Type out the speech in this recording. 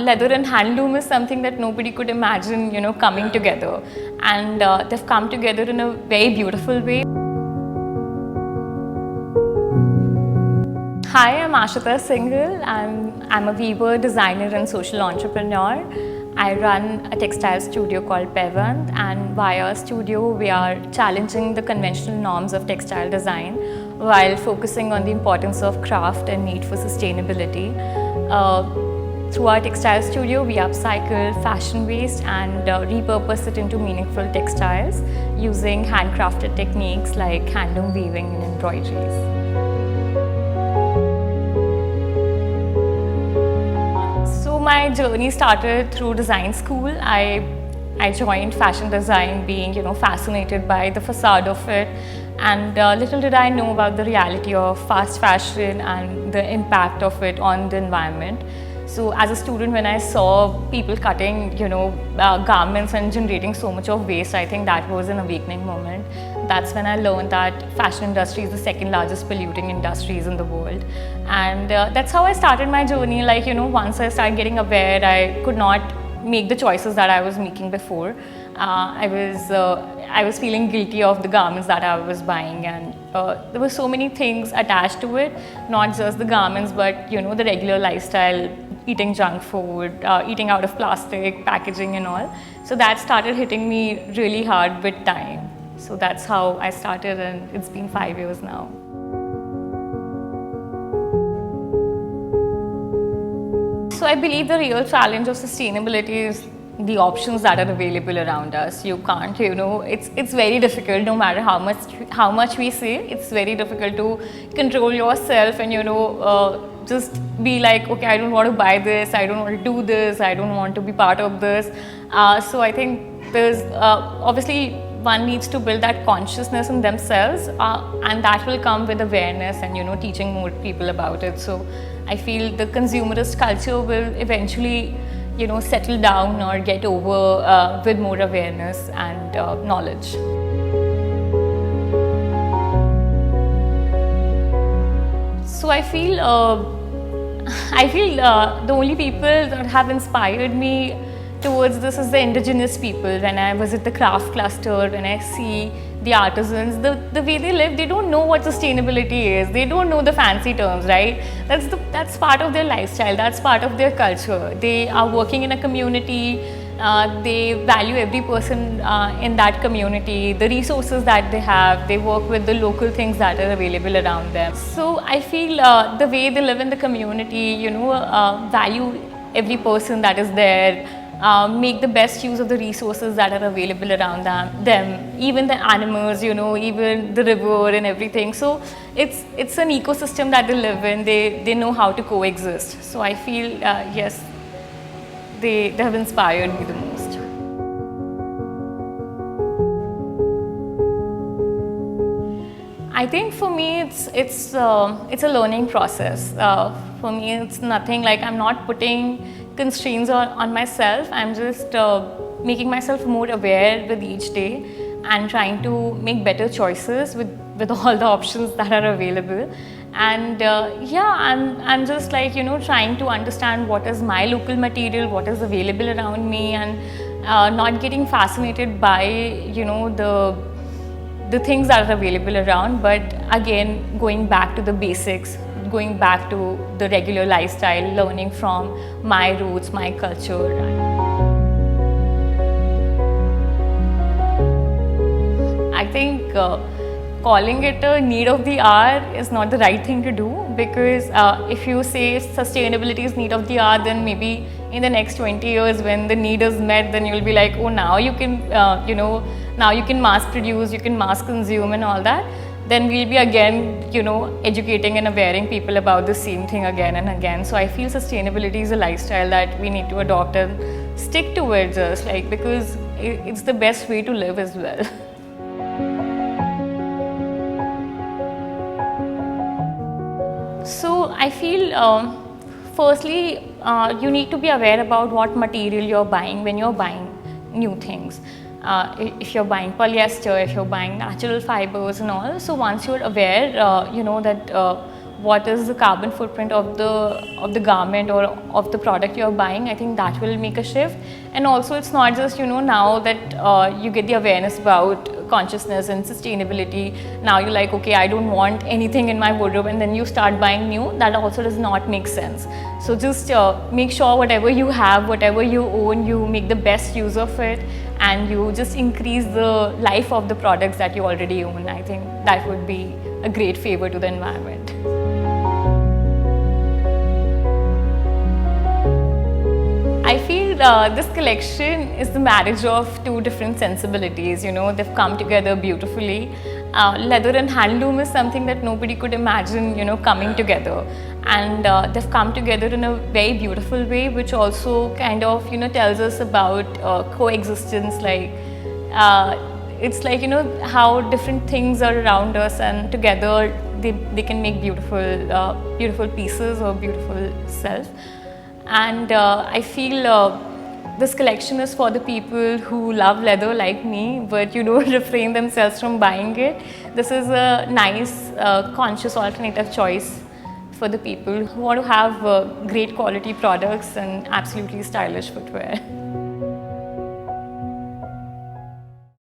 Leather and handloom is something that nobody could imagine, coming together. And they've come together in a very beautiful way. Hi, I'm Ashita Singhal. I'm a weaver, designer and social entrepreneur. I run a textile studio called Paiwand, and via our studio we are challenging the conventional norms of textile design while focusing on the importance of craft and need for sustainability. Through our textile studio, we upcycle fashion waste and repurpose it into meaningful textiles using handcrafted techniques like handloom weaving and embroideries. So my journey started through design school. I joined fashion design being fascinated by the facade of it, and little did I know about the reality of fast fashion and the impact of it on the environment. So as a student, when I saw people cutting garments and generating so much of waste, I think that was an awakening moment. That's when I learned that fashion industry is the second largest polluting industries in the world. And that's how I started my journey. Once I started getting aware, I could not make the choices that I was making before. I was feeling guilty of the garments that I was buying, and there were so many things attached to it, not just the garments, but the regular lifestyle, eating junk food, eating out of plastic, packaging and all. So that started hitting me really hard with time. So that's how I started, and it's been 5 years now. So I believe the real challenge of sustainability is the options that are available around us. You can't, it's very difficult, no matter how much we say, it's very difficult to control yourself and just be like, okay, I don't want to buy this, I don't want to do this, I don't want to be part of this. So I think there's obviously one needs to build that consciousness in themselves, and that will come with awareness and teaching more people about it. So I feel the consumerist culture will eventually settle down or get over with more awareness and knowledge. So I feel the only people that have inspired me towards this is the Indigenous people. When I visit the craft cluster, when I see the artisans, the way they live, they don't know what sustainability is. They don't know the fancy terms, right? That's part of their lifestyle. That's part of their culture. They are working in a community. They value every person in that community, the resources that they have. They work with the local things that are available around them. So I feel the way they live in the community, value every person that is there, make the best use of the resources that are available around them, even the animals, even the river and everything. So it's an ecosystem that they live in. They know how to coexist. So I feel, yes, they have inspired me the most. I think for me it's a learning process. For me it's nothing like I'm not putting constraints on myself. I'm just making myself more aware with each day and trying to make better choices with all the options that are available. And I'm just trying to understand what is my local material, what is available around me, and not getting fascinated by the things that are available around, but again going back to the basics, going back to the regular lifestyle, learning from my roots, my culture. I think calling it a need of the hour is not the right thing to do, because if you say sustainability is need of the hour, then maybe in the next 20 years when the need is met, then you'll be like, oh, now you can now you can mass produce, you can mass consume and all that. Then we'll be again educating and awareing people about the same thing again and again. So I feel sustainability is a lifestyle that we need to adopt and stick to it, just because it's the best way to live as well. So I feel firstly you need to be aware about what material you're buying when you're buying new things. If you're buying polyester, if you're buying natural fibers and all. So once you're aware, that what is the carbon footprint of the garment or of the product you're buying. I think that will make a shift. And also it's not just, you know, now that you get the awareness about consciousness and sustainability, now you're like, okay, I don't want anything in my wardrobe, and then you start buying new. That also does not make sense. So just make sure whatever you have, whatever you own, you make the best use of it, and you just increase the life of the products that you already own. I think that would be a great favor to the environment. I feel this collection is the marriage of two different sensibilities. You know, they've come together beautifully. Leather and handloom is something that nobody could imagine, you know, coming together, and they've come together in a very beautiful way, which also kind of, you know, tells us about coexistence. Like it's like, you know, how different things are around us, and together they can make beautiful beautiful pieces or beautiful self. And I feel this collection is for the people who love leather like me, but you don't refrain themselves from buying it. This is a nice, conscious alternative choice for the people who want to have great quality products and absolutely stylish footwear.